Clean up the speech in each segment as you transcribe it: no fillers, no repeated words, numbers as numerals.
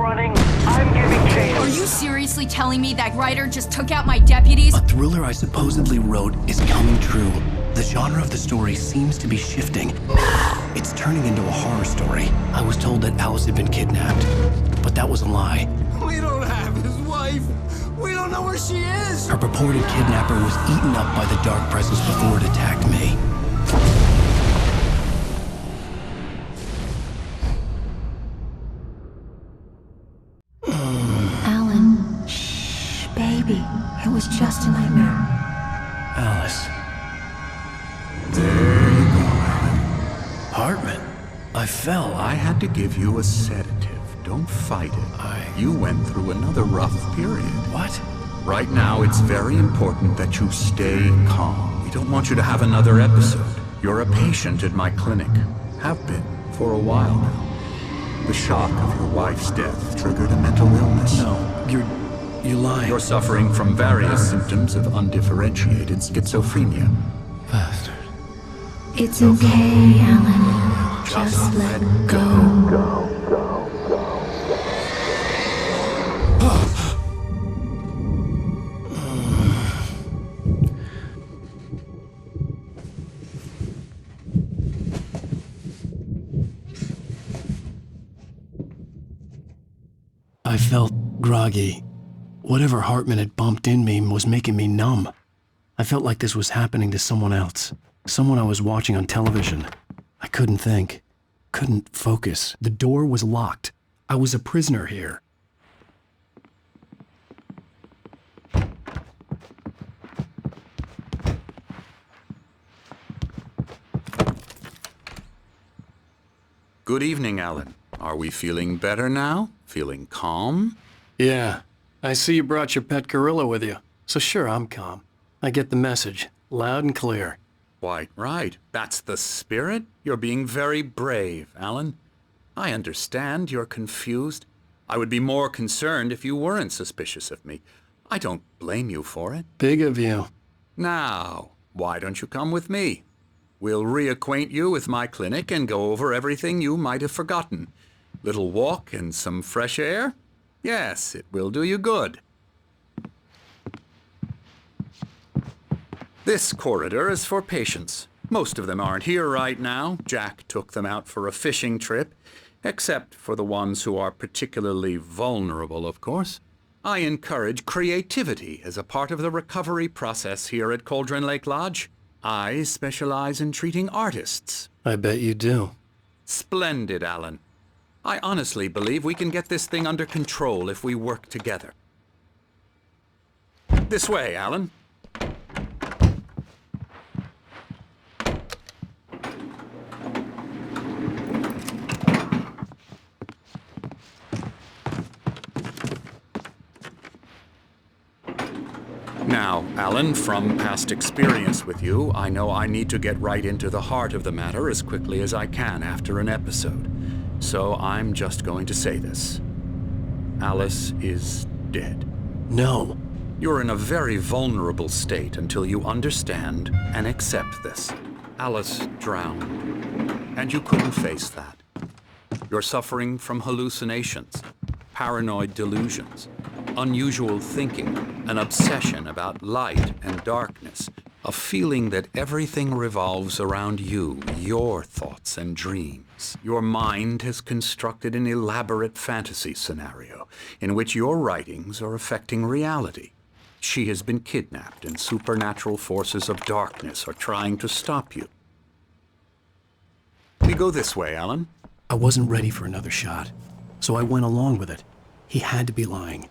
running, I'm giving chase. Are you seriously telling me that Ryder just took out my deputies? A thriller I supposedly wrote is coming true. The genre of the story seems to be shifting. It's turning into a horror story. I was told that Alice had been kidnapped, but that was a lie. We don't have his wife. We don't know where she is. Her purported kidnapper was eaten up by the dark presence before it attacked me. Alan, shh, baby. It was just a nightmare. Alice. There you go, Alan. Hartman. I fell. I had to give you a sedative. Don't fight it. You went through another rough period. What? Right now, it's very important that you stay calm. We don't want you to have another episode. You're a patient at my clinic. Have been for a while now. The shock of your wife's death triggered a mental illness. No, you're lying. You're suffering from various symptoms of undifferentiated schizophrenia. Bastard. It's okay, Alan. Just let go. I felt groggy. Whatever Hartman had bumped in me was making me numb. I felt like this was happening to someone else. Someone I was watching on television. I couldn't think. Couldn't focus. The door was locked. I was a prisoner here. Good evening, Alan. Are we feeling better now? Feeling calm? Yeah. I see you brought your pet gorilla with you. So sure, I'm calm. I get the message. Loud and clear. Quite right. That's the spirit. You're being very brave, Alan. I understand you're confused. I would be more concerned if you weren't suspicious of me. I don't blame you for it. Big of you. Now, why don't you come with me? We'll reacquaint you with my clinic and go over everything you might have forgotten. Little walk and some fresh air? Yes, it will do you good. This corridor is for patients. Most of them aren't here right now. Jack took them out for a fishing trip, except for the ones who are particularly vulnerable, of course. I encourage creativity as a part of the recovery process here at Cauldron Lake Lodge. I specialize in treating artists. I bet you do. Splendid, Alan. I honestly believe we can get this thing under control if we work together. This way, Alan. Now, Alan, from past experience with you, I know I need to get right into the heart of the matter as quickly as I can after an episode. So I'm just going to say this. Alice is dead. No. You're in a very vulnerable state until you understand and accept this. Alice drowned, and you couldn't face that. You're suffering from hallucinations, paranoid delusions, unusual thinking, an obsession about light and darkness, a feeling that everything revolves around you, your thoughts and dreams. Your mind has constructed an elaborate fantasy scenario in which your writings are affecting reality. She has been kidnapped and supernatural forces of darkness are trying to stop you. We go this way, Alan. I wasn't ready for another shot, so I went along with it. He had to be lying.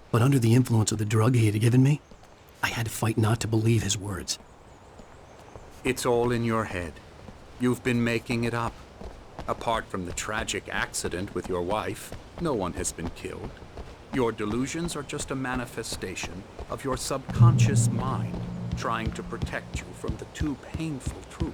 But under the influence of the drug he had given me, I had to fight not to believe his words. It's all in your head. You've been making it up. Apart from the tragic accident with your wife, no one has been killed. Your delusions are just a manifestation of your subconscious mind trying to protect you from the too painful truth.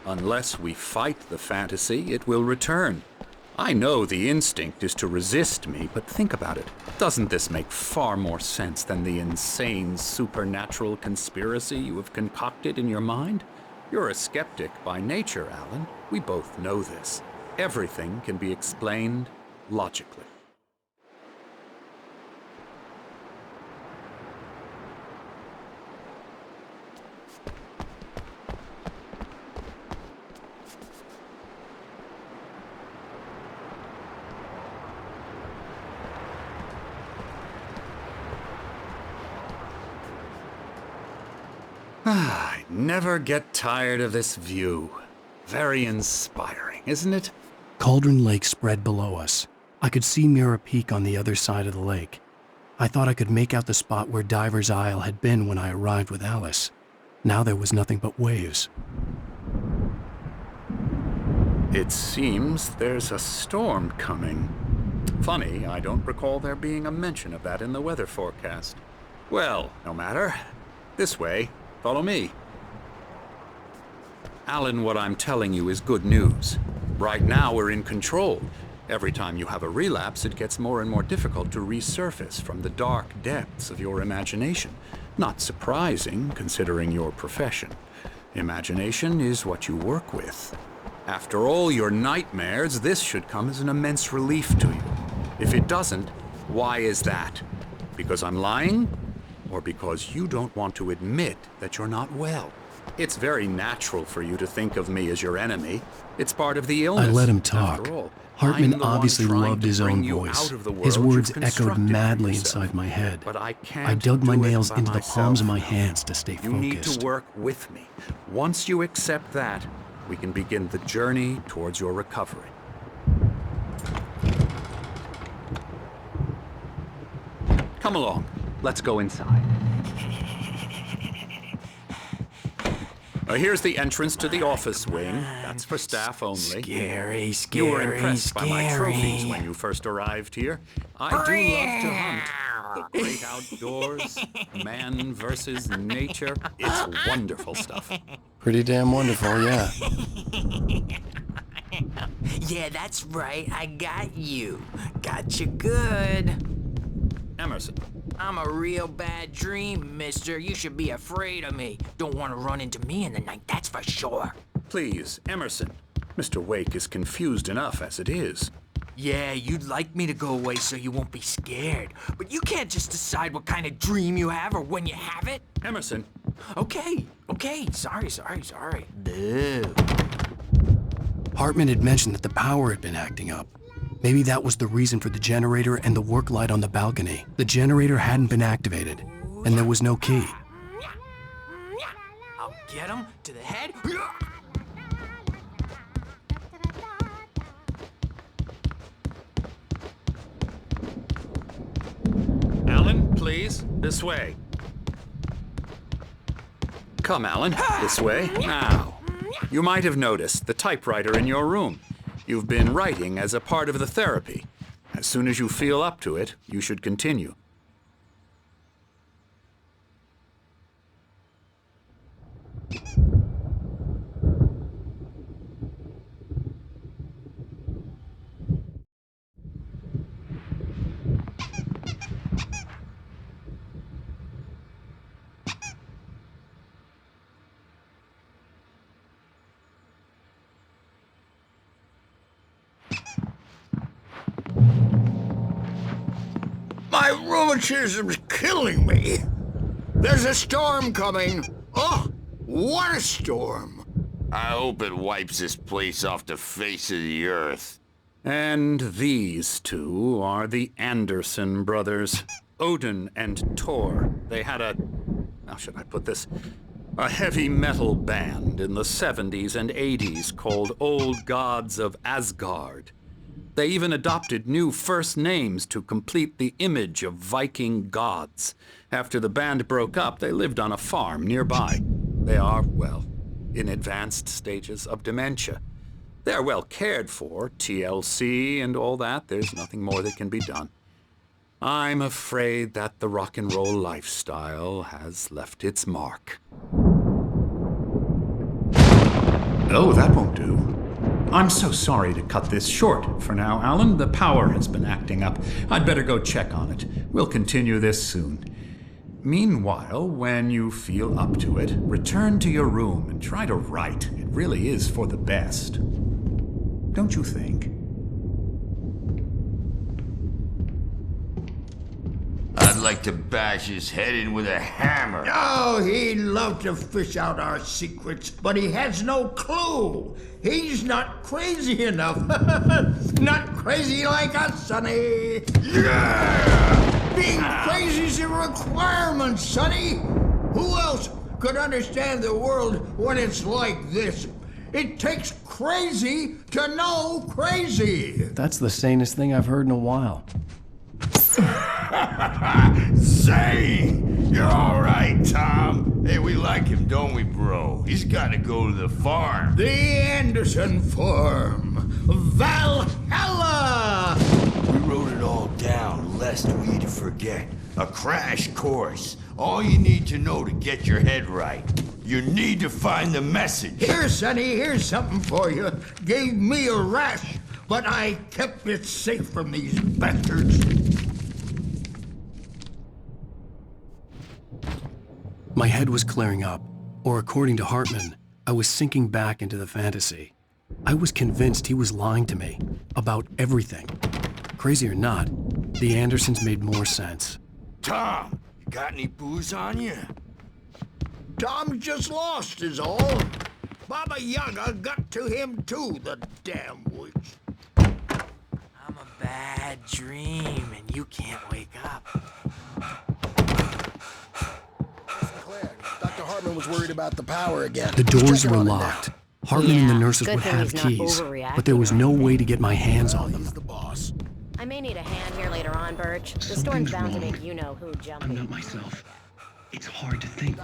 Unless we fight the fantasy, it will return. I know the instinct is to resist me, but think about it. Doesn't this make far more sense than the insane supernatural conspiracy you have concocted in your mind? You're a skeptic by nature, Alan. We both know this. Everything can be explained logically. I never get tired of this view. Very inspiring, isn't it? Cauldron Lake spread below us. I could see Mirror Peak on the other side of the lake. I thought I could make out the spot where Diver's Isle had been when I arrived with Alice. Now there was nothing but waves. It seems there's a storm coming. Funny, I don't recall there being a mention of that in the weather forecast. Well, no matter. This way. Follow me. Alan, what I'm telling you is good news. Right now, we're in control. Every time you have a relapse, it gets more and more difficult to resurface from the dark depths of your imagination. Not surprising, considering your profession. Imagination is what you work with. After all your nightmares, this should come as an immense relief to you. If it doesn't, why is that? Because I'm lying? Or because you don't want to admit that you're not well? It's very natural for you to think of me as your enemy. It's part of the illness. I let him talk. After all, Hartman I'm the one obviously trying loved to his bring own you voice. out of the His world words you've echoed constructed for madly yourself. inside my head. But I can't I dug my do it nails by into the palms of my myself. hands to stay You need focused. to work with me. Once you accept that, we can begin the journey towards your recovery. Come along. Let's go inside. Here's the entrance to the office wing. That's for staff only. Scary, You were impressed by my trophies when you first arrived here. I do love to hunt. The great outdoors, man versus nature. It's wonderful stuff. Pretty damn wonderful, yeah. Yeah, that's right. I got you. Got you good. Emerson. I'm a real bad dream, mister. You should be afraid of me. Don't want to run into me in the night, that's for sure. Please, Emerson. Mr. Wake is confused enough as it is. Yeah, you'd like me to go away so you won't be scared. But you can't just decide what kind of dream you have or when you have it. Emerson. Okay. Sorry. Boo. Hartman had mentioned that the power had been acting up. Maybe that was the reason for the generator and the work light on the balcony. The generator hadn't been activated, and there was no key. I'll get him to the head. Alan, please. This way. Come, Alan. This way. Now. You might have noticed the typewriter in your room. You've been writing as a part of the therapy. As soon as you feel up to it, you should continue. My rheumatism's killing me. There's a storm coming. Oh, what a storm. I hope it wipes this place off the face of the earth. And these two are the Anderson brothers, Odin and Thor. They had how should I put this? A heavy metal band in the 70s and 80s called Old Gods of Asgard. They even adopted new first names to complete the image of Viking gods. After the band broke up, they lived on a farm nearby. They are, well, in advanced stages of dementia. They're well cared for, TLC and all that. There's nothing more that can be done. I'm afraid that the rock and roll lifestyle has left its mark. Oh, that won't do. I'm so sorry to cut this short for now, Alan. The power has been acting up. I'd better go check on it. We'll continue this soon. Meanwhile, when you feel up to it, return to your room and try to write. It really is for the best. Don't you think? I'd like to bash his head in with a hammer. Oh, he'd love to fish out our secrets, but he has no clue. He's not crazy enough. Not crazy like us, Sonny. Yeah! Being crazy's a requirement, Sonny. Who else could understand the world when it's like this? It takes crazy to know crazy. That's the sanest thing I've heard in a while. Say, you're all right, Tom. Hey, we like him, don't we, bro? He's got to go to the farm. The Anderson Farm. Valhalla! We wrote it all down, lest we'd forget. A crash course. All you need to know to get your head right. You need to find the message. Here, Sonny, here's something for you. Gave me a rash, but I kept it safe from these bastards. My head was clearing up, or according to Hartman, I was sinking back into the fantasy. I was convinced he was lying to me about everything. Crazy or not, the Andersons made more sense. Tom, you got any booze on you? Tom just lost is all. Baba Yaga got to him too, the damn witch. I'm a bad dream, and you can't wake up. Dr. Hartman was worried about the power again. The doors Check it were on it locked. now. Hartman and the nurses good would thing have he's not keys, overreacting but there was no around way here. to get my hands on them. He's the boss. I may need a hand here later on, Birch. The storm's Something's bound to wrong. make you-know-who jumpy. I'm not myself. It's hard to think.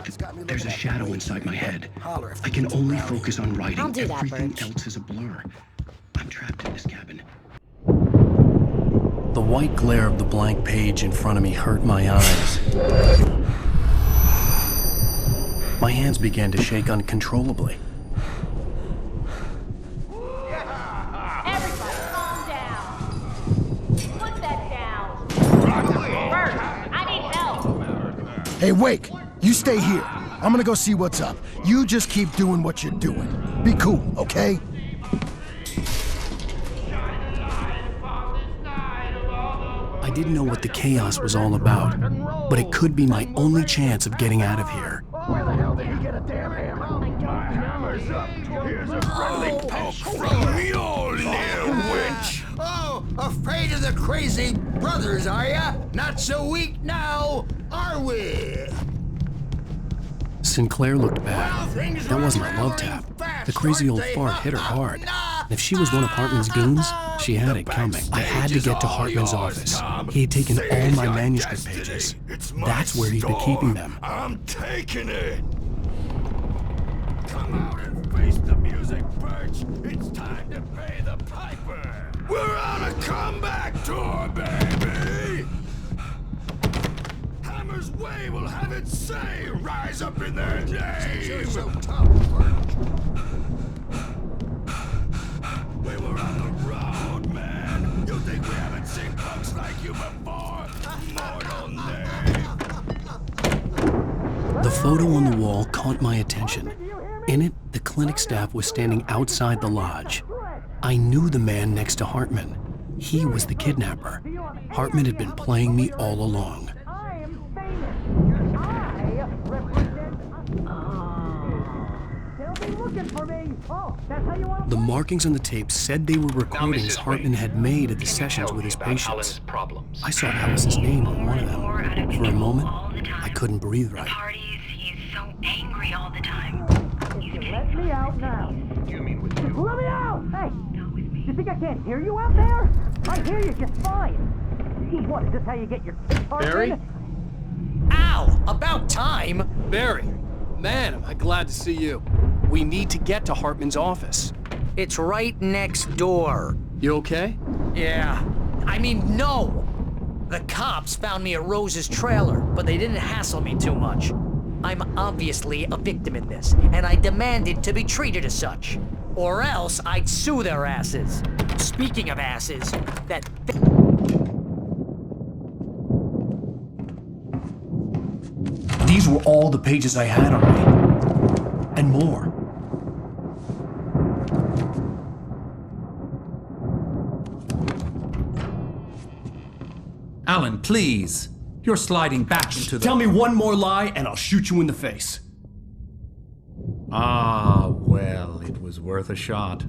There's a shadow inside my head. Holler if I you can need to only rally. focus on writing. I'll do that, Everything Birch. else is a blur. I'm trapped in this cabin. The white glare of the blank page in front of me hurt my eyes. My hands began to shake uncontrollably. Everybody, calm down. Put that down. Bert, I need help. Hey, Wake, you stay here. I'm gonna go see what's up. You just keep doing what you're doing. Be cool, okay? I didn't know what the chaos was all about, but it could be my only chance of getting out of here. Where the hell did he get a damn hammer? My hammer's up. Here's a friendly poke from Mjolnir, witch! Oh, afraid of the crazy brothers, are ya? Not so weak now, are we? Sinclair looked Well, bad. things That are wasn't a love unraveling tap. fast, The crazy old aren't they? fart hit her hard. And if she was one of Hartman's goons, she had it coming. I had to get to Hartman's office. He had taken all my manuscript pages. That's where he'd been keeping them. I'm taking it. Come out and face the music, Birch. It's time to pay the piper. We're on a comeback tour, baby. Hammer's Way will have its say. Rise up in their name. So tough, Birch. We were on the road, man. You think we haven't seen punks like you before? Mortal name. The photo on the wall caught my attention. In it, the clinic staff was standing outside the lodge. I knew the man next to Hartman. He was the kidnapper. Hartman had been playing me all along. I am famous. I represent. They'll be looking for me. Oh, that's how you want to. The markings on the tape said they were recordings Hartman had made at the sessions with his patients. I saw Alice's name on one of them. For a moment, I couldn't breathe right. Parties, he's so angry all the time. Let me out now. You mean with you? Let me out! Hey! You think I can't hear you out there? I hear you just fine. What, is this how you get your kick Barry? Ow! About time! Barry, man, am I glad to see you. We need to get to Hartman's office. It's right next door. You okay? Yeah. I mean, no! The cops found me at Rose's trailer, but they didn't hassle me too much. I'm obviously a victim in this, and I demanded to be treated as such. Or else I'd sue their asses. Speaking of asses, These were all the pages I had on me. And more. Alan, please. You're sliding back into the... Tell me one more lie and I'll shoot you in the face. Ah, well, it was worth a shot.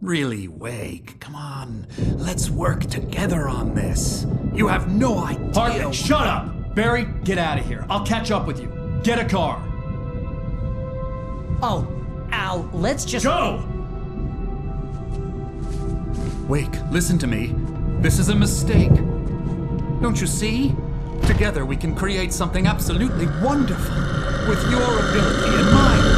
Really, Wake, come on. Let's work together on this. You have no idea... Hartman, shut up! Barry, get out of here. I'll catch up with you. Get a car. Oh, Al, let's just... Go! Wake, listen to me. This is a mistake. Don't you see? Together we can create something absolutely wonderful. With your ability and mine.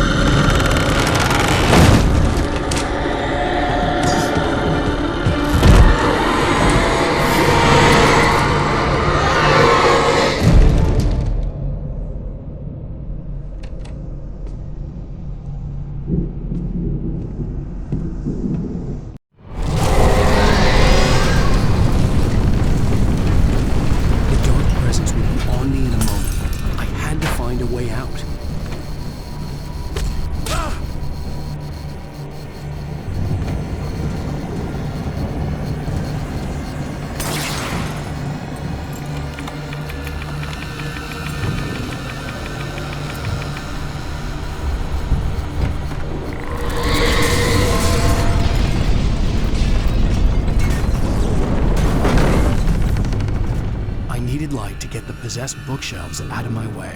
Light to get the possessed bookshelves out of my way.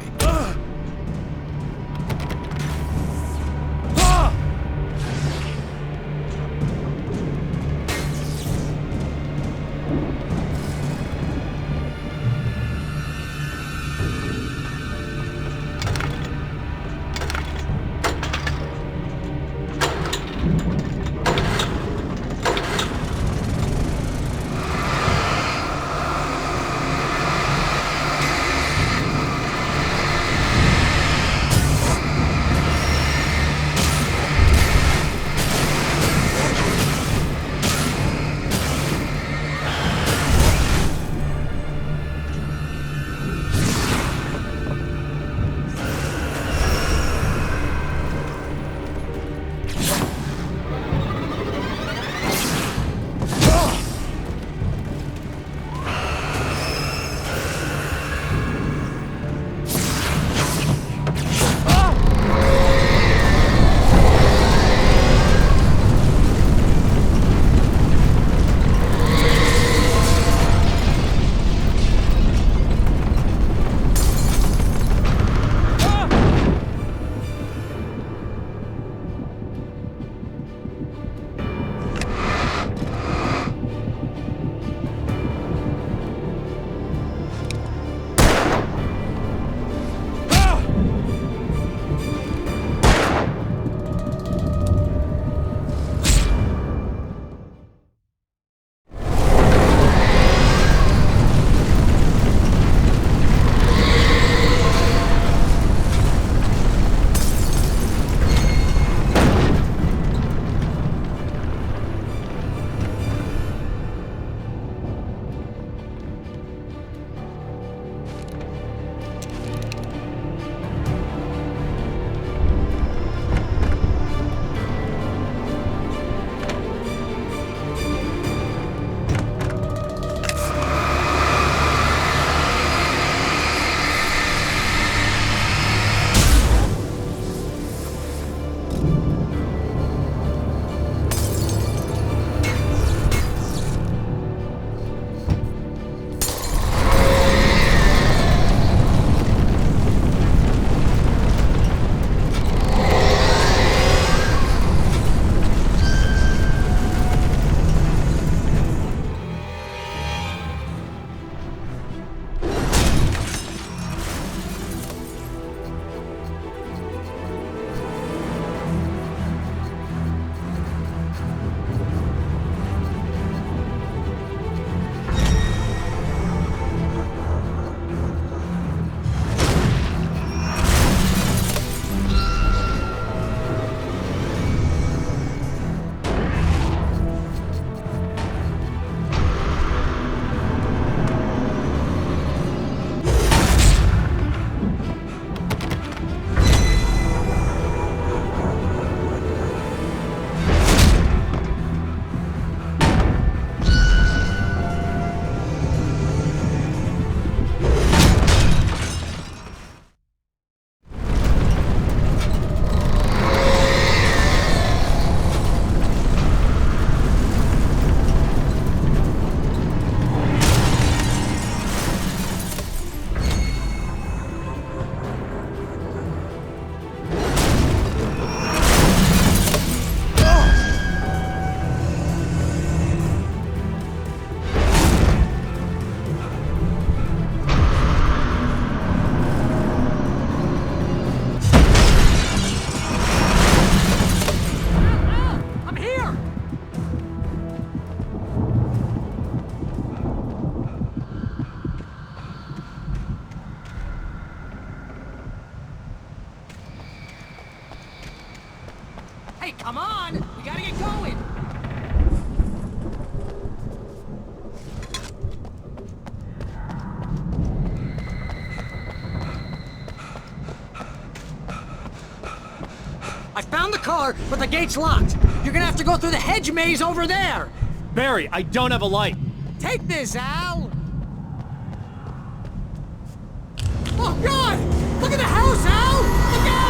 right, come on! We gotta get going! I found the car, but the gate's locked. You're gonna have to go through the hedge maze over there. Barry, I don't have a light. Take this, Al! Oh, God! Look at the house, Al! Look out!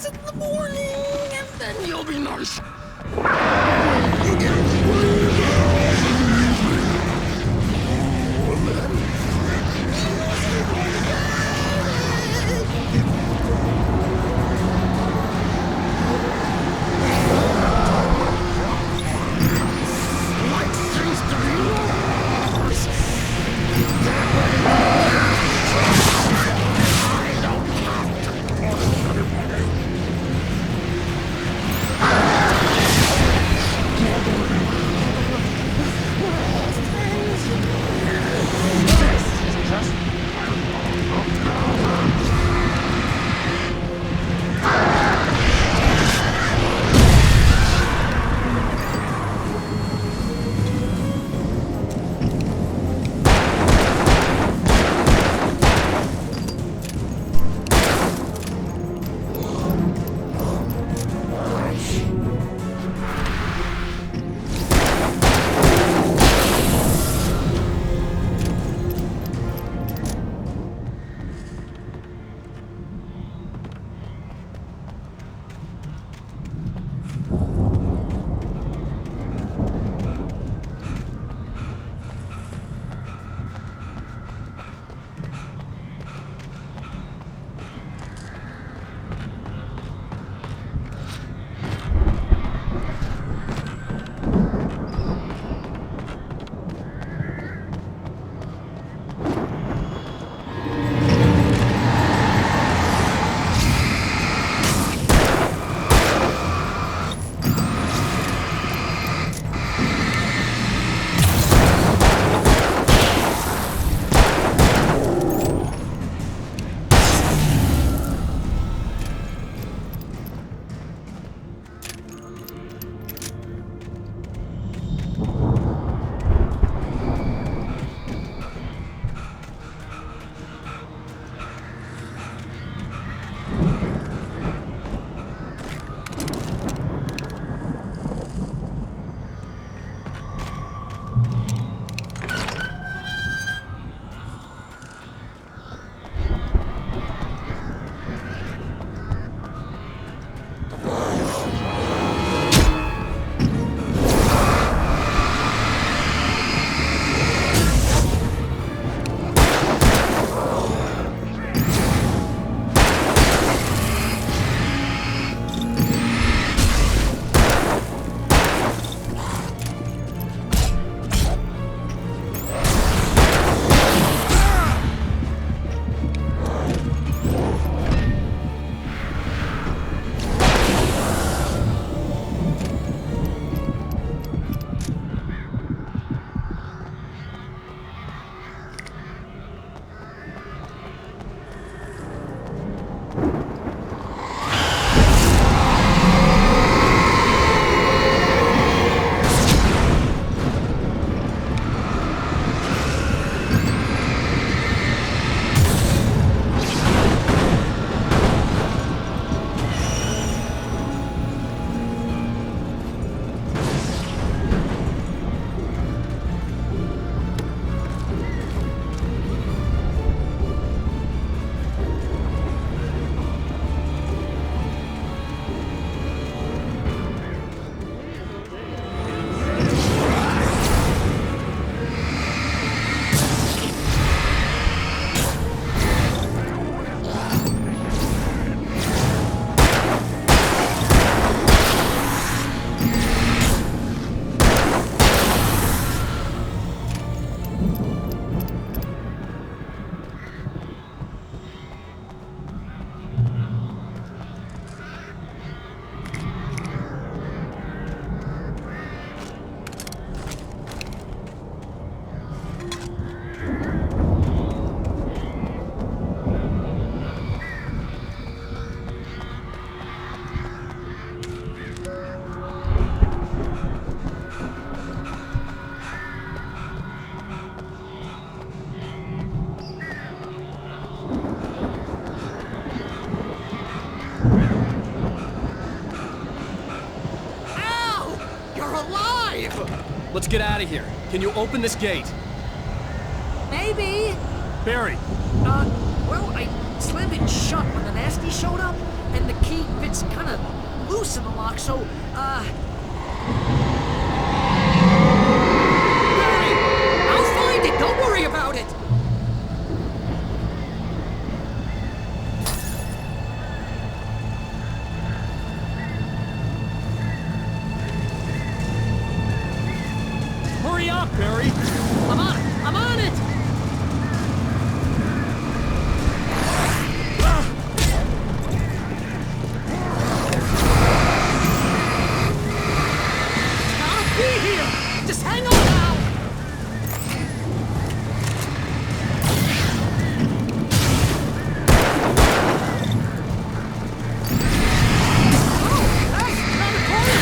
X in the morning, and then you'll be nice. Let's get out of here. Can you open this gate? Maybe. Barry. Well, I slammed it shut when the nasty showed up. and the key fits kind of loose in the lock, so, Barry! I'll find it! Don't worry about it! Hurry up, Barry! I'm on it! I'm on it! Be here! Just hang on now! Oh, hey! Around the corner!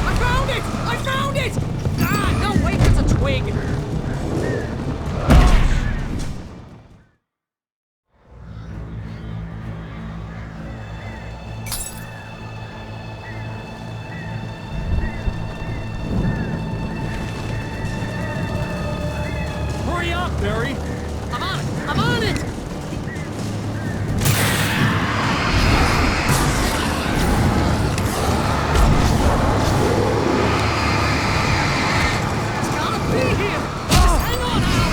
I found it! I found it! Ah, no, wait, that's a twig! Hurry up, Barry! I'm on it! I'm on it! It's gotta be here! Just hang on now!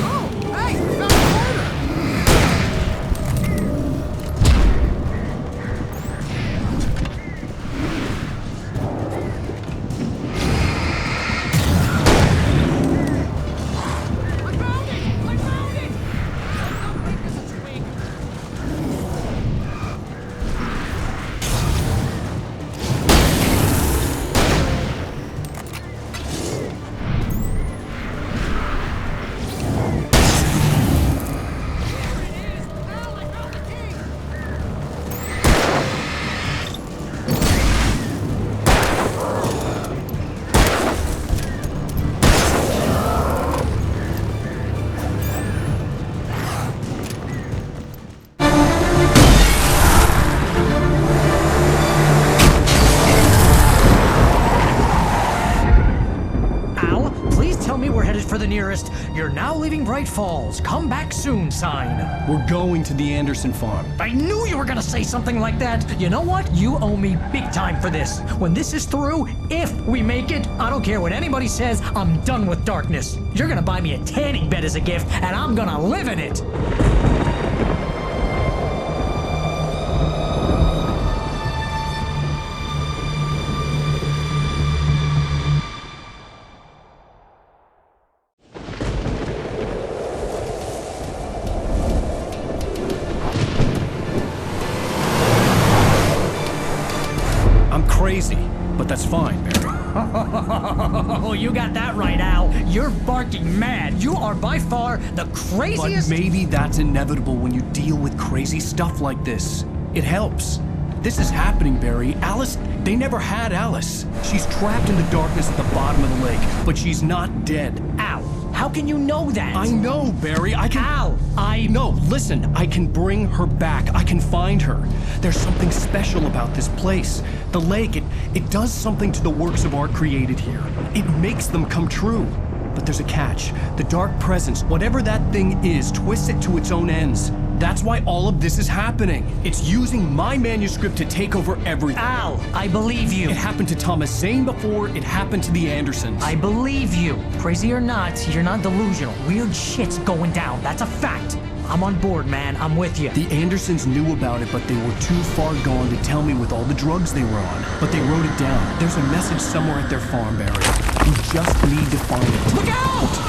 Oh, hey! Found a corner! I found it! I found it! Don't make this a twig! There it is! Al, I found the key! Al, please tell me we're headed for the nearest "You're now leaving Bright Falls. Come back soon" sign. We're going to the Anderson farm. I knew you were gonna say something like that. You know what? You owe me big time for this. When this is through, if we make it, I don't care what anybody says, I'm done with darkness. You're gonna buy me a tanning bed as a gift, and I'm gonna live in it. I'm crazy, but that's fine, Barry. Oh, you got that right, Al. You're barking mad. You are by far the But craziest. maybe that's inevitable when you deal with crazy stuff like this. It helps. This is happening, Barry. Alice, they never had Alice. She's trapped in the darkness at the bottom of the lake, but she's not dead. Al, how can you know that? I know, Barry. I can... Al, No, listen. I can bring her back. I can find her. There's something special about this place. The lake, it does something to the works of art created here. It makes them come true. But there's a catch. The dark presence, whatever that thing is, twists it to its own ends. That's why all of this is happening. It's using my manuscript to take over everything. Al, I believe you. It happened to Thomas Zane before, it happened to the Andersons. I believe you. Crazy or not, you're not delusional. Weird shit's going down. That's a fact. I'm on board, man. I'm with you. The Andersons knew about it, but they were too far gone to tell me with all the drugs they were on. But they wrote it down. There's a message somewhere at their farm, Barry. We just need to find it. Look out!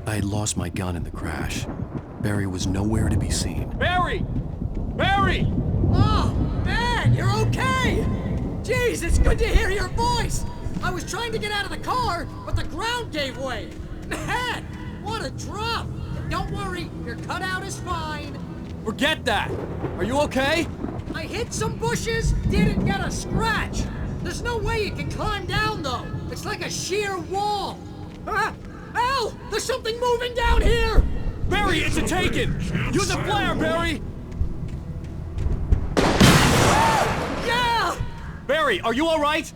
I had lost my gun in the crash. Barry was nowhere to be seen. Barry! Barry! Oh, man, you're okay! Jeez, it's good to hear your voice! I was trying to get out of the car, but the ground gave way! Man, what a drop! Don't worry, your cutout is fine. Forget that! Are you okay? I hit some bushes, didn't get a scratch! There's no way you can climb down, though. It's like a sheer wall. Al! There's something moving down here! Barry, it's a Taken! Use a flare, Barry! Yeah! Barry, are you alright?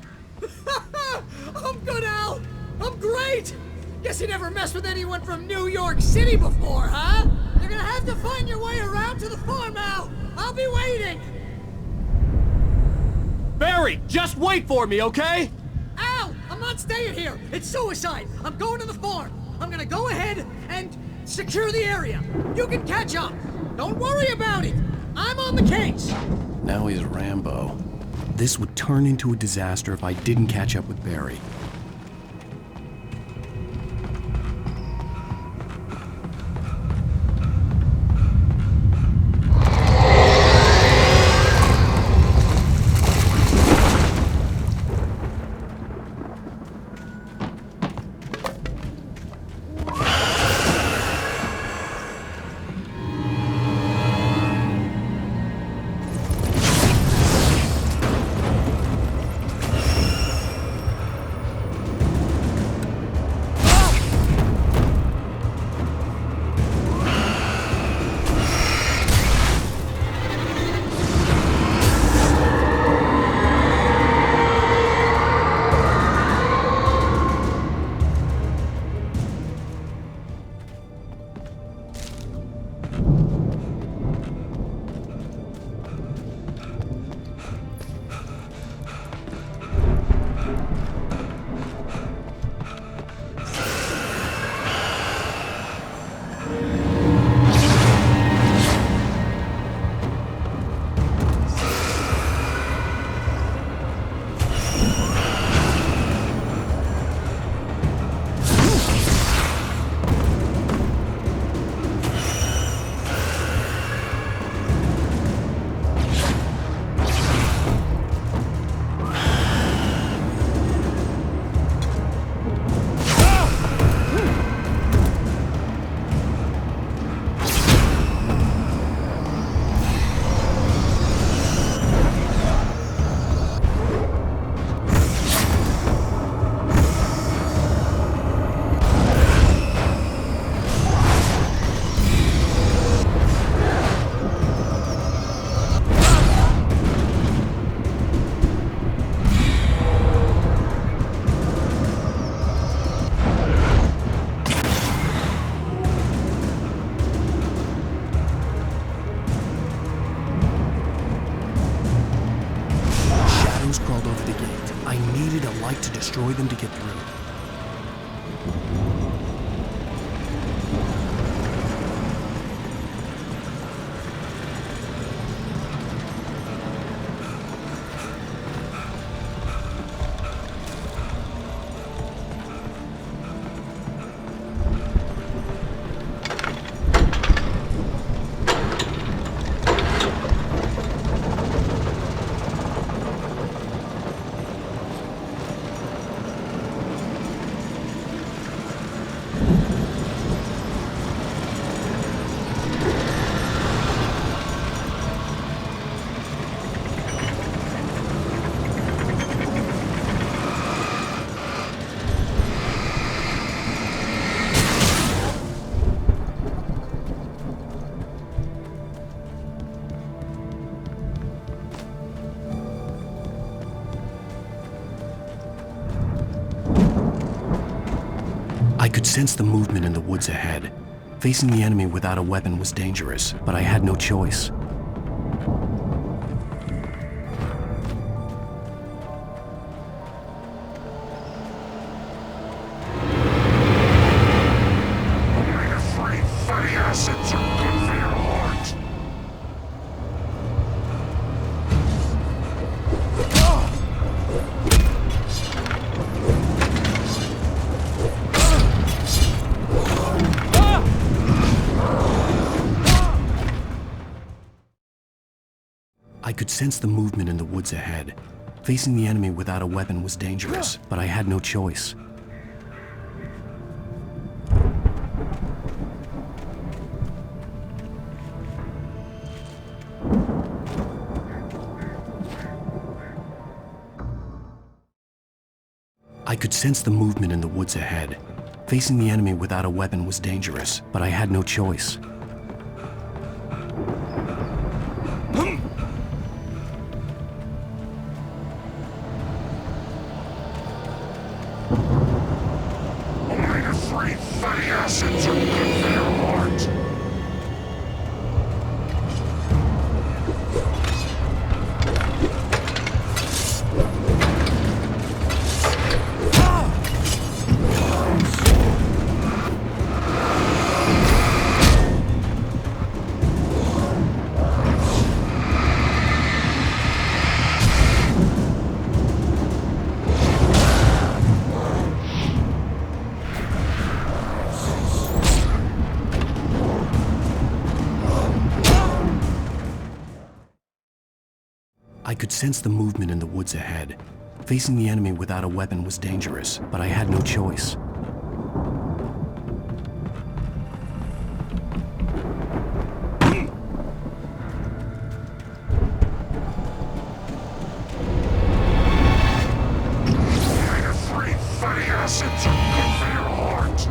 I'm good, Al! I'm great! Guess you never messed with anyone from New York City before, huh? You're gonna have to find your way around to the farm, Al! I'll be waiting! Barry, just wait for me, okay? Al! I'm not staying here! It's suicide! I'm going to the farm! I'm gonna go ahead and secure the area! You can catch up! Don't worry about it! I'm on the case! Now he's Rambo. This would turn into a disaster if I didn't catch up with Barry. Crawled over the gate. I needed a light to destroy them to get through. I could sense the movement in the woods ahead. Facing the enemy without a weapon was dangerous, but I had no choice. I could sense the movement in the woods ahead. Facing the enemy without a weapon was dangerous, but I had no choice. I could sense the movement in the woods ahead. Facing the enemy without a weapon was dangerous, but I had no choice. Omega-3 fatty acids are good for your heart. I could sense the movement in the woods ahead. Facing the enemy without a weapon was dangerous, but I had no choice. Omega-3 fatty acids are good for your heart.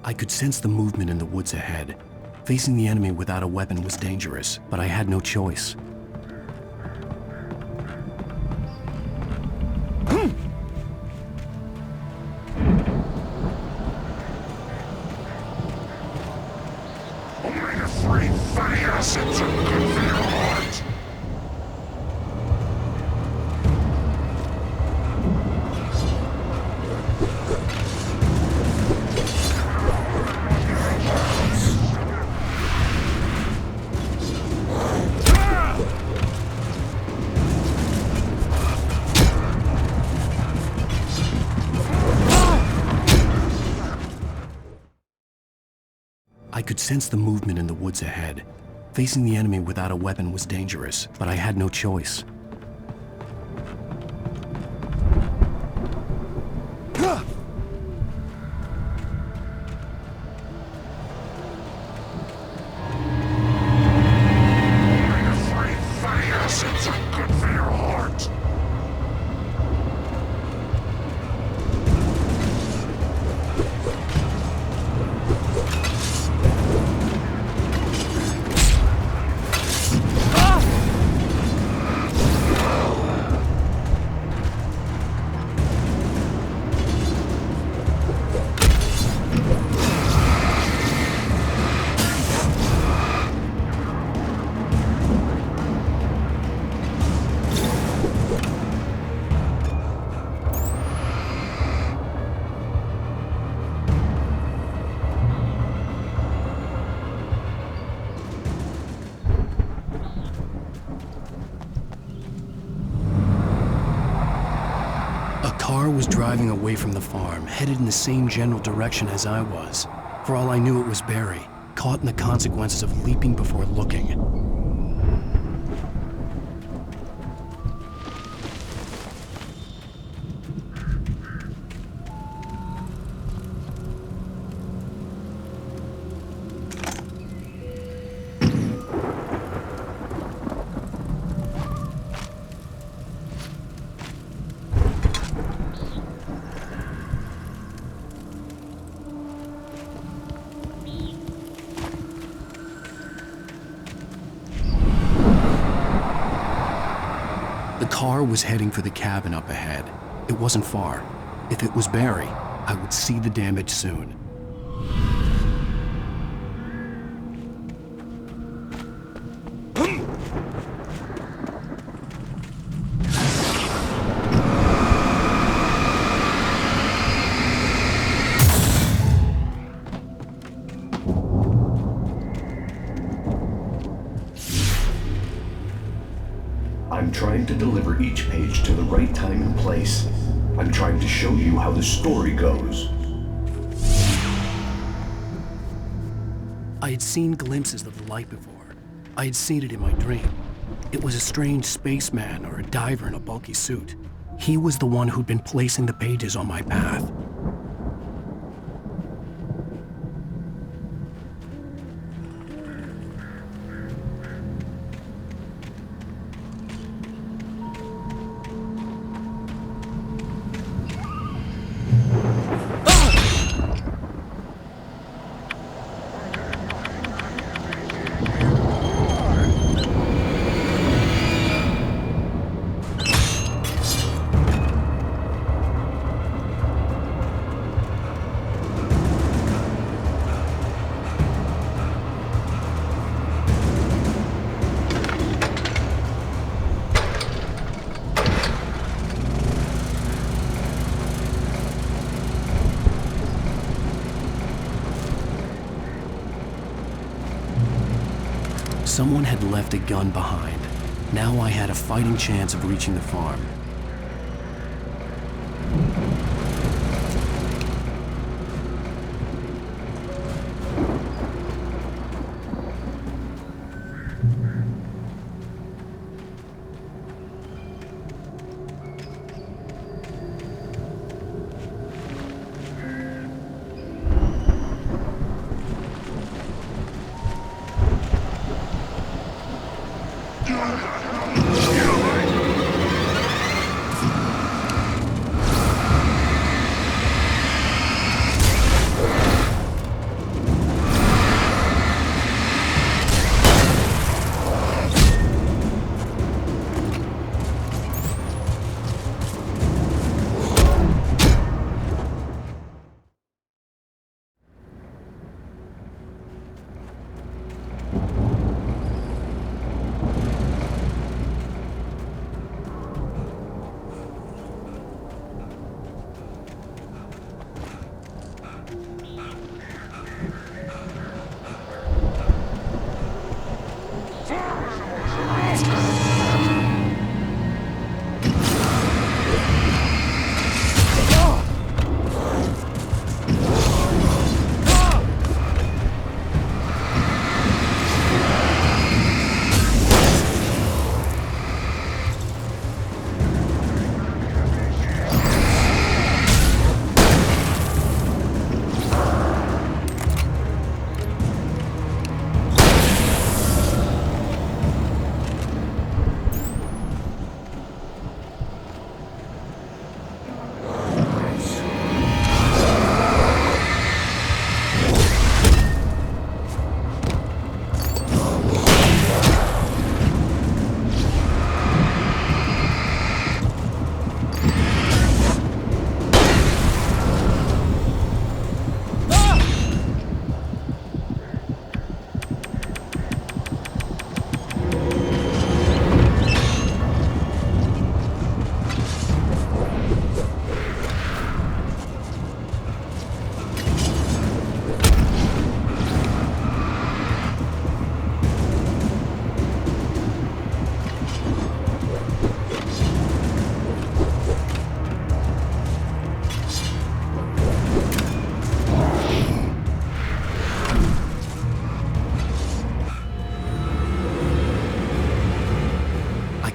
I could sense the movement in the woods ahead. Facing the enemy without a weapon was dangerous, but I had no choice. Omega-3 fatty acids are good for your heart. I could sense the movement in the woods ahead. Facing the enemy without a weapon was dangerous, but I had no choice. Omega-3 fatty acids are good for your heart. A car was driving away from the farm, headed in the same general direction as I was. For all I knew, it was Barry, caught in the consequences of leaping before looking. The car was heading for the cabin up ahead. It wasn't far. If it was Barry, I would see the damage soon. trying to deliver each page to the right time and place. I'm trying to show you how the story goes. I had seen glimpses of the light before. I had seen it in my dream. It was a strange spaceman or a diver in a bulky suit. He was the one who'd been placing the pages on my path. Someone had left a gun behind. Now I had a fighting chance of reaching the farm.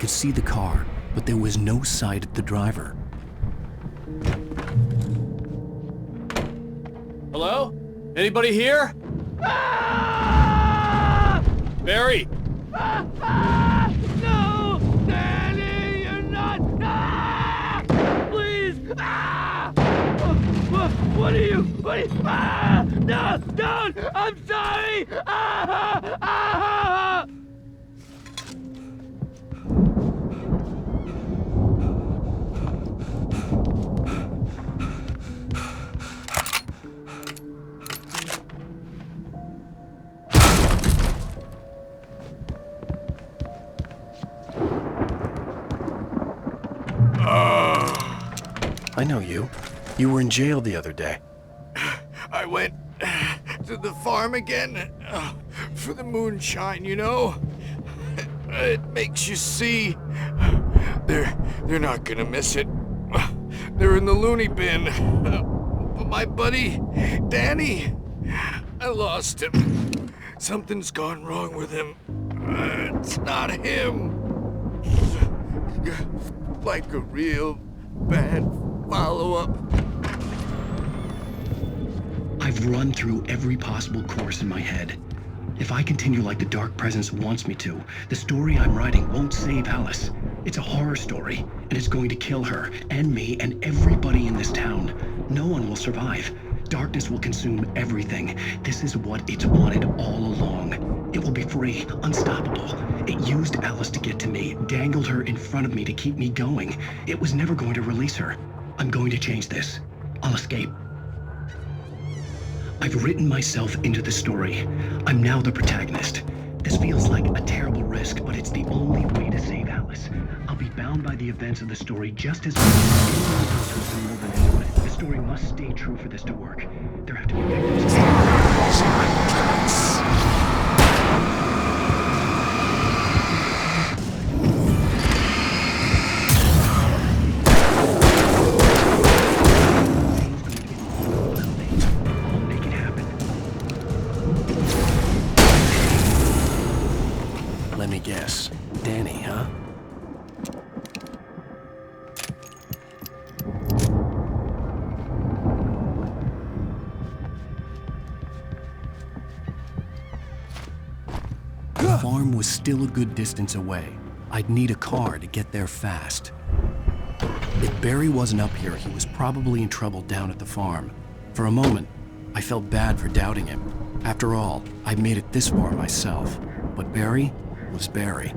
See the car, but there was no sight of the driver. Hello? Anybody here? Ah! Barry! No! Danny, you're not! Ah! Please! Ah! What are you? Ah! No! Don't! I'm sorry! Ah! Ah! I know you. You were in jail the other day. I went to the farm again for the moonshine, you know? It makes you see They're not gonna miss it. They're in the loony bin. But my buddy, Danny, I lost him. Something's gone wrong with him. It's not him. Like a real bad follow-up. I've run through every possible course in my head. If I continue like the Dark Presence wants me to, the story I'm writing won't save Alice. It's a horror story, and it's going to kill her, and me, and everybody in this town. No one will survive. Darkness will consume everything. This is what it's wanted all along. It will be free, unstoppable. It used Alice to get to me, dangled her in front of me to keep me going. It was never going to release her. I'm going to change this. I'll escape. I've written myself into the story. I'm now the protagonist. This feels like a terrible risk, but it's the only way to save Alice. I'll be bound by the events of the story just as much as anyone else who's been woven into it. The story must stay true for this to work. There have to be victims. Let me guess. Danny, huh? The farm was still a good distance away. I'd need a car to get there fast. If Barry wasn't up here, he was probably in trouble down at the farm. For a moment, I felt bad for doubting him. After all, I made it this far myself. But Barry was Barry.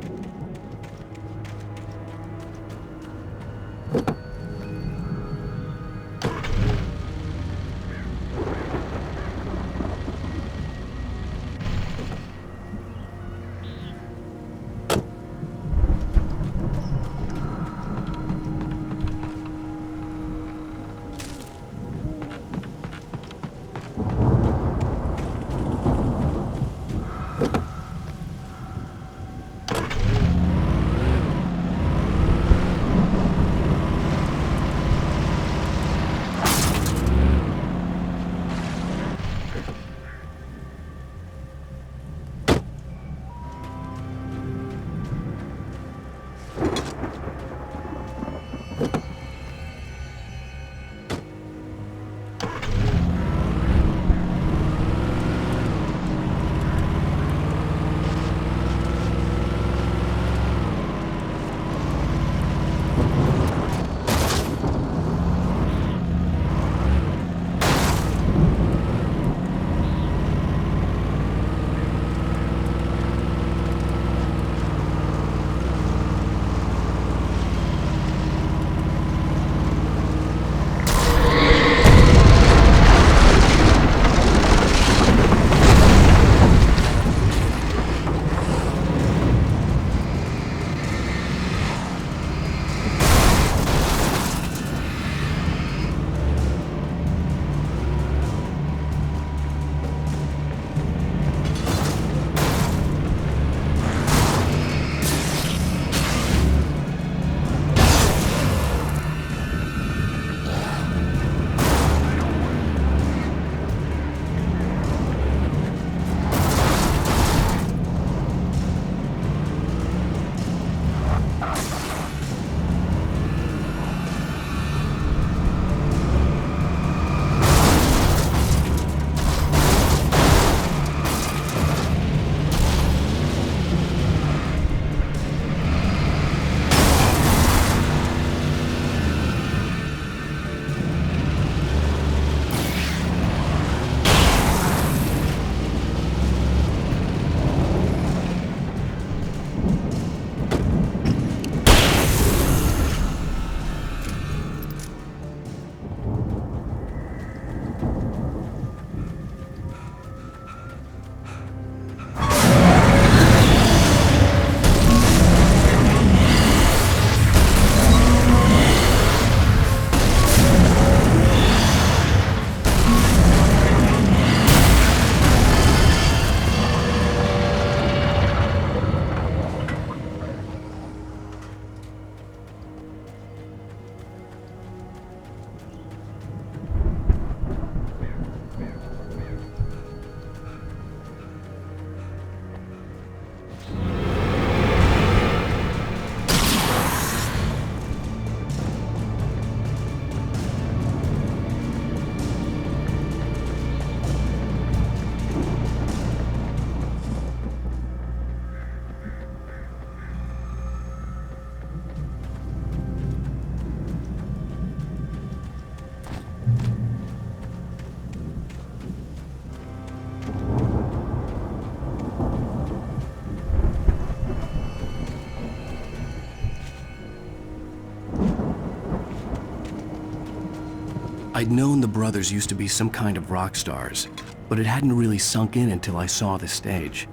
I'd known the brothers used to be some kind of rock stars, but it hadn't really sunk in until I saw the stage.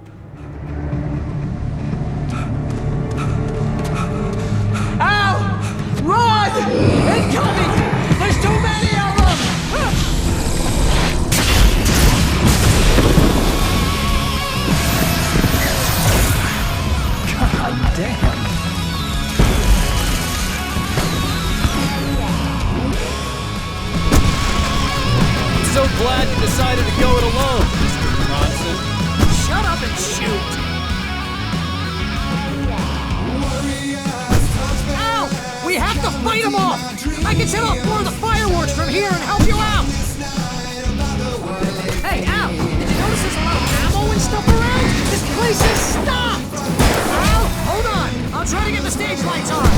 Al! Run! Incoming! There's too many of them! God damn. So glad you decided to go it alone, Mr. Bronson. Shut up and shoot! Ow! We have to fight them off! I can set off more of the fireworks from here and help you out! Hey, Al! Did you notice there's a lot of ammo and stuff around? This place is stopped! Al, hold on! I'll try to get the stage lights on!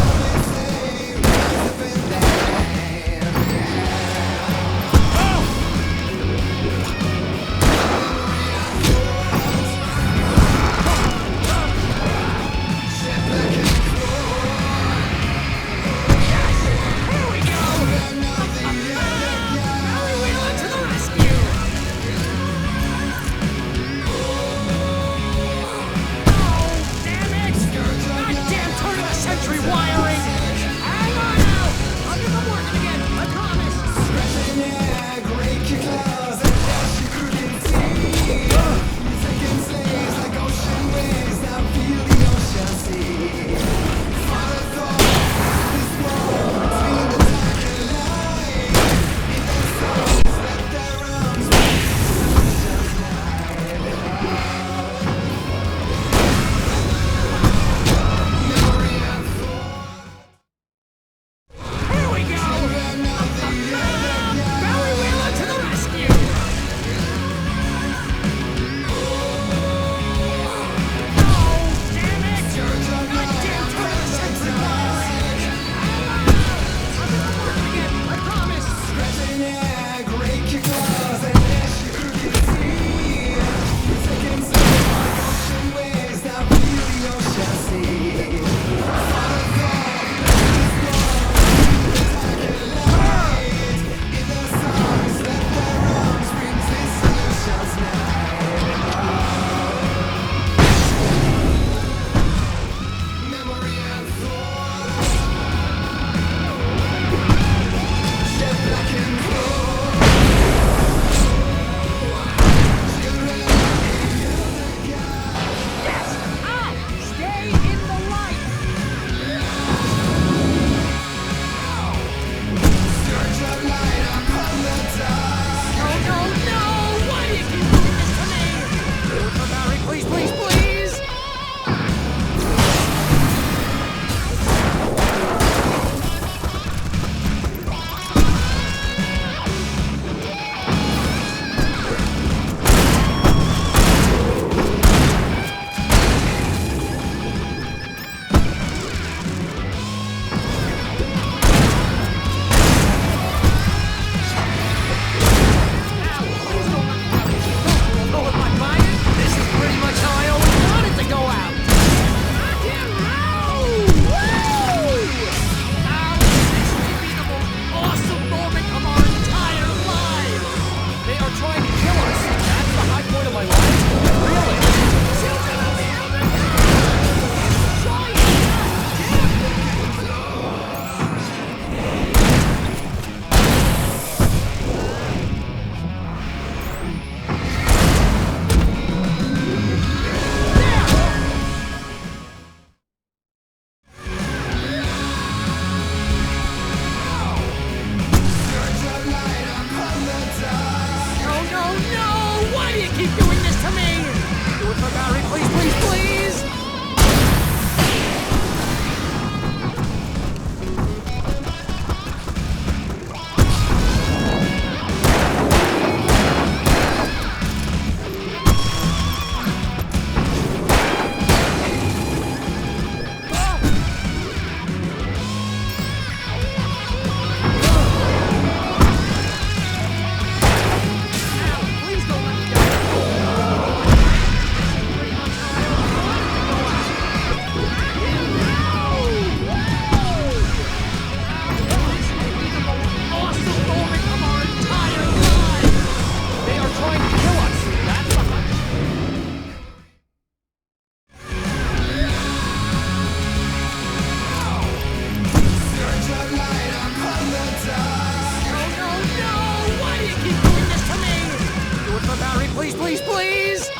Please, please, please!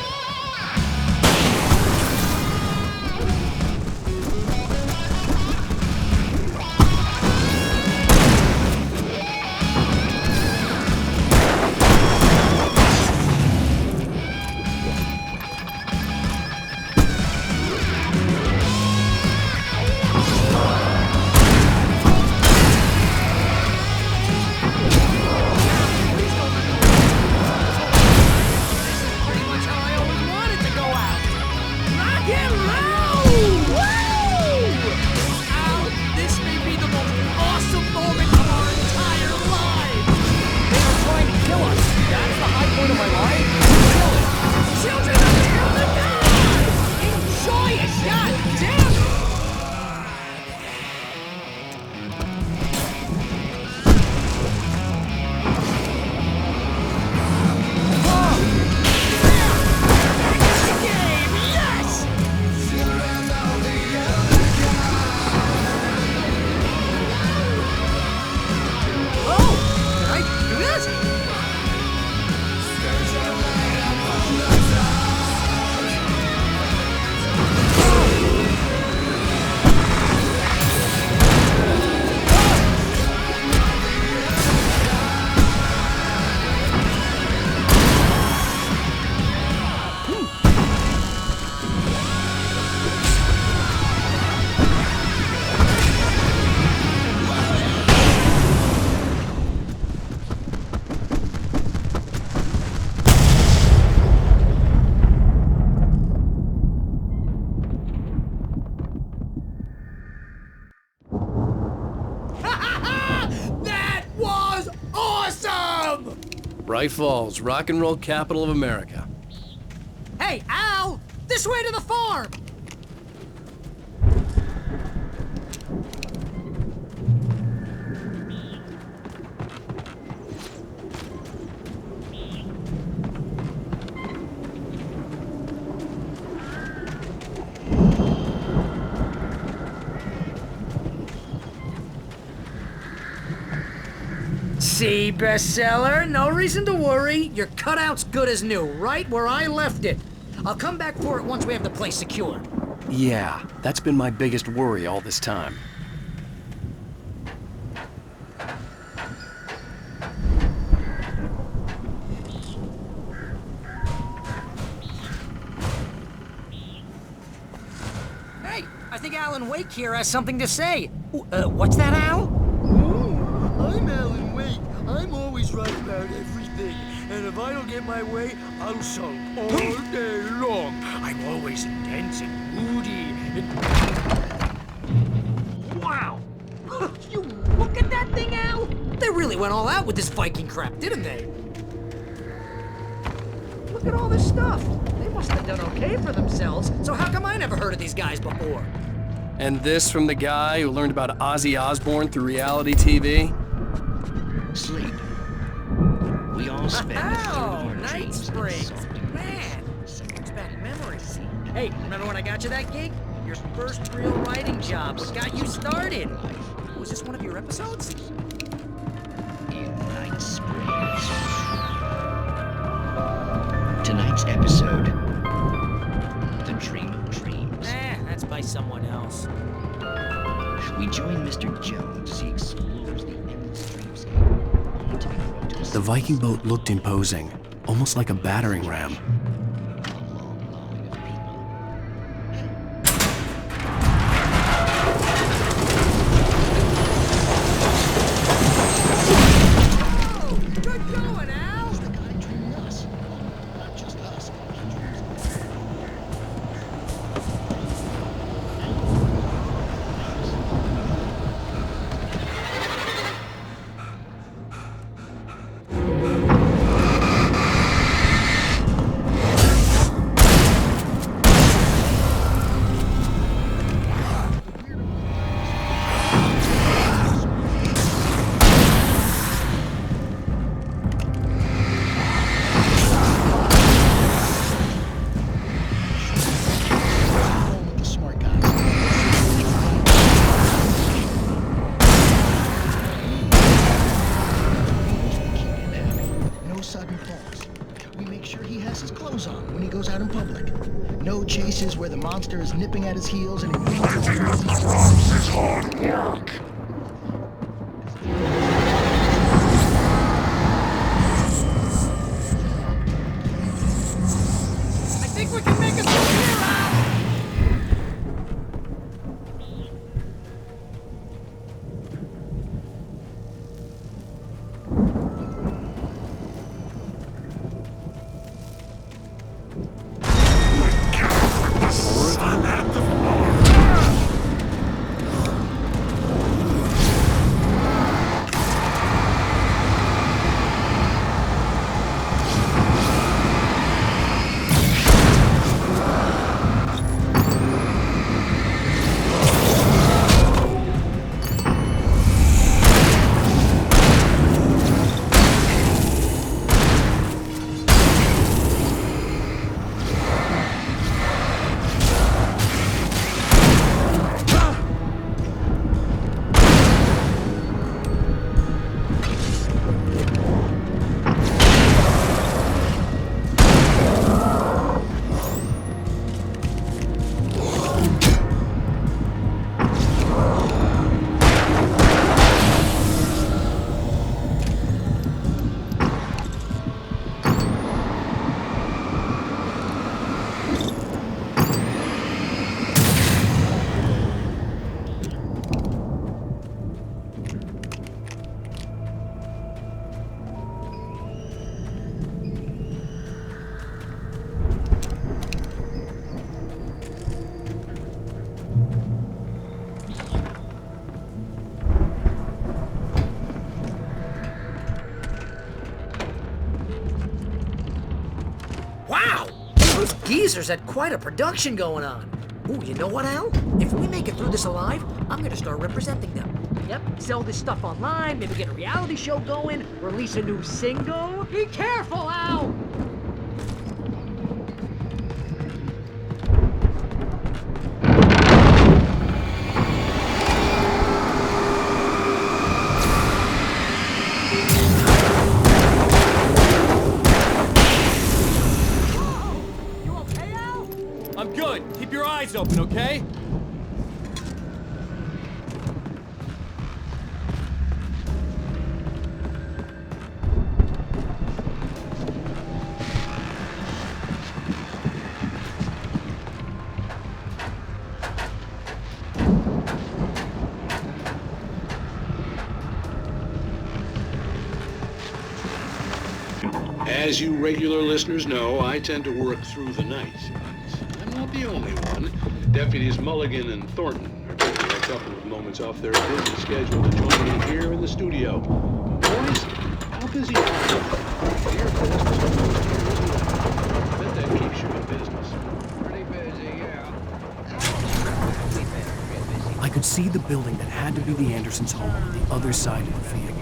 Bright Falls, rock and roll capital of America. Hey, Al! This way to the farm! See, bestseller? No reason to worry. Your cutout's good as new, right where I left it. I'll come back for it once we have the place secured. Yeah, that's been my biggest worry all this time. Hey, I think Alan Wake here has something to say. What's that, Al? I'm Alan Wake. I'm always right about everything. And if I don't get my way, I'll sulk all day long. I'm always intense and moody and... Wow! You look at that thing, Al! They really went all out with this Viking crap, didn't they? Look at all this stuff. They must have done okay for themselves. So how come I never heard of these guys before? And this from the guy who learned about Ozzy Osbourne through reality TV? Sleep. We all spend a third of our Night dreams Springs. Man, brings back memories. Hey, remember when I got you that gig? Your first real writing job. What got you started? Was this one of your episodes? In Night Springs. Tonight's episode, The Dream of Dreams. That's by someone else. We join Mr. Jones as he explores the endless dreamscape, only to be brought to a The Viking boat looked imposing, almost like a battering ram. Good going, Al! He's the guy dreaming us, not just us. has his clothes on when he goes out in public. No chases where the monster is nipping at his heels and he... This is hard work. I think we can make it through here, Al! Wow! Those geezers had quite a production going on. Ooh, you know what, Al? If we make it through this alive, I'm gonna start representing them. Yep, sell this stuff online, maybe get a reality show going, release a new single. Be careful, Al! I'm good. Keep your eyes open, okay? As you regular listeners know, I tend to work through the night. I'm not the only one. Deputies Mulligan and Thornton are taking a couple of moments off their busy schedule to join me here in the studio. Boys, how busy are you? Your business is almost here, isn't it? I bet that keeps you in business. Pretty busy, yeah. I could see the building that had to be the Andersons' home on the other side of the field.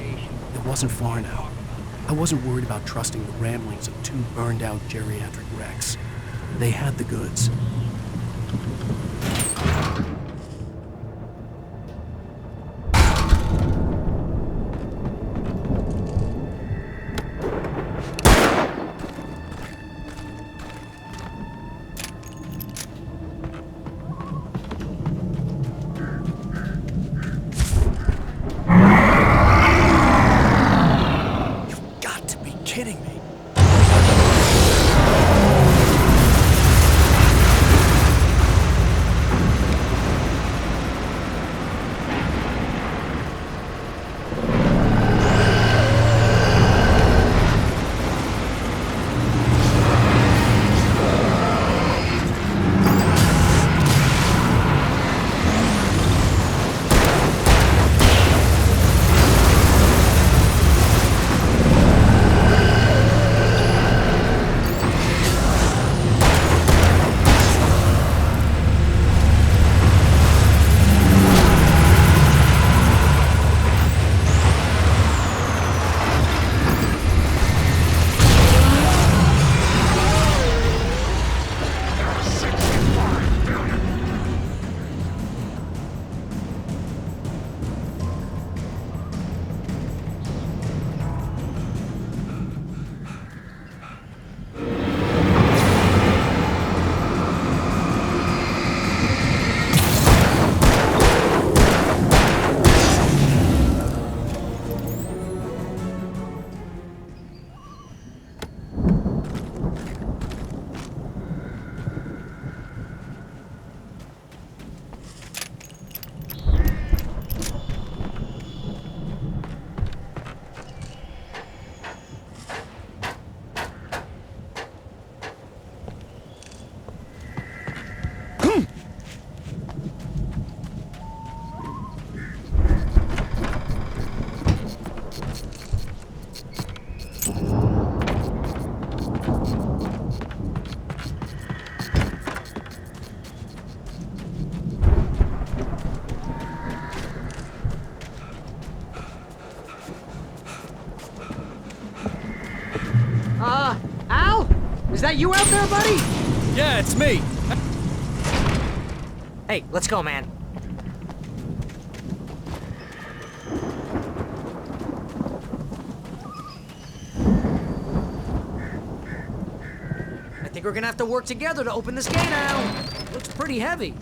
It wasn't far now. I wasn't worried about trusting the ramblings of two burned-out geriatric wrecks. They had the goods. Kidding me. that you out there, buddy? Yeah, it's me. Hey, let's go, man. I think we're gonna have to work together to open this gate now. Looks pretty heavy.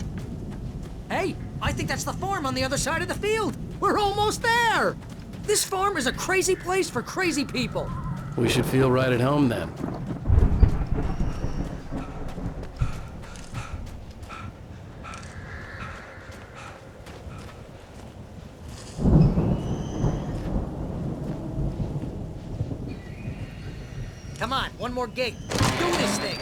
Hey, I think that's the farm on the other side of the field. We're almost there. This farm is a crazy place for crazy people. We should feel right at home then. Come on, one more gate. Do this thing.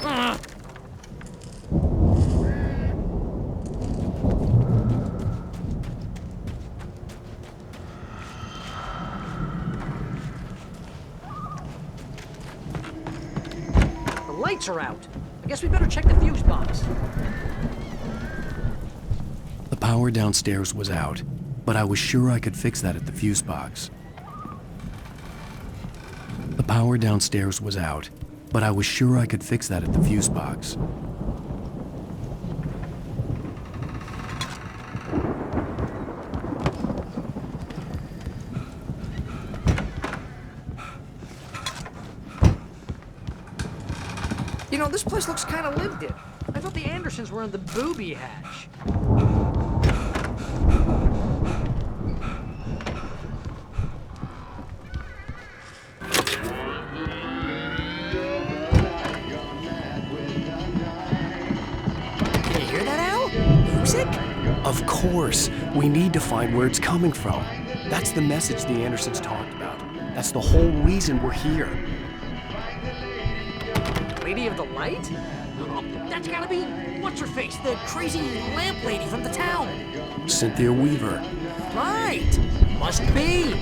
The lights are out. I guess we better check the fuse box. The power downstairs was out, but I was sure I could fix that at the fuse box. The power downstairs was out, but I was sure I could fix that at the fuse box. You know, this place looks kind of lived in. I thought the Andersons were in the booby hatch. Can you hear that, Al? Music? Of course! We need to find where it's coming from. That's the message the Andersons talked about. That's the whole reason we're here. Lady of the Light? Oh, that's gotta be what's-her-face, the crazy lamp lady from the town. Cynthia Weaver. Right! Must be.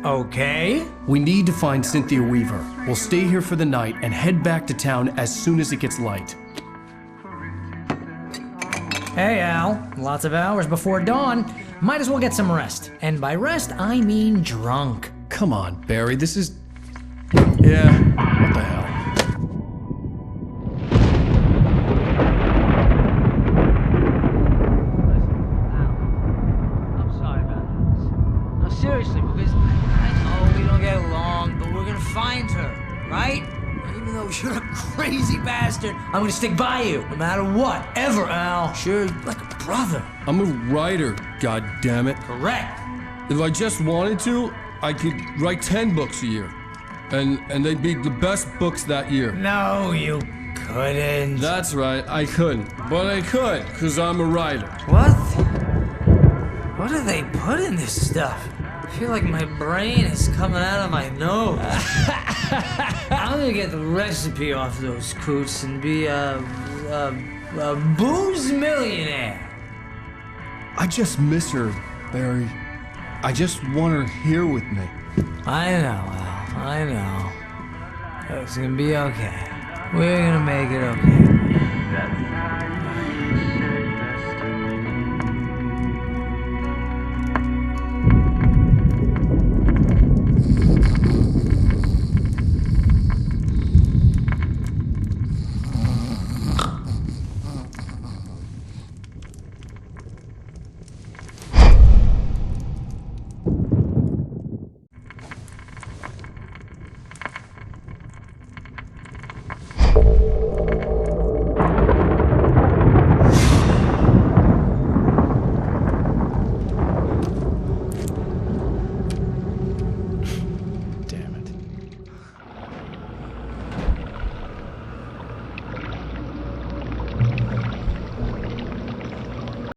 Okay. We need to find Cynthia Weaver. We'll stay here for the night and head back to town as soon as it gets light. Hey, Al. Lots of hours before dawn. Might as well get some rest. And by rest, I mean drunk. Come on, Barry, this is... Yeah, what the hell? I'm sorry about this. No, seriously, because I know we don't get along, but we're gonna find her, right? Even though you're a crazy bastard, I'm gonna stick by you, no matter what, ever, Al. Sure, like a brother. I'm a writer, goddammit. Correct. If I just wanted to, I could write 10 books a year. And they'd be the best books that year. No, you couldn't. That's right, I couldn't. But I could, because I'm a writer. What? What do they put in this stuff? I feel like my brain is coming out of my nose. I'm gonna get the recipe off those coots and be a booze millionaire. I just miss her, Barry. I just want her here with me. I know, Al. I know. It's gonna be okay. We're gonna make it okay.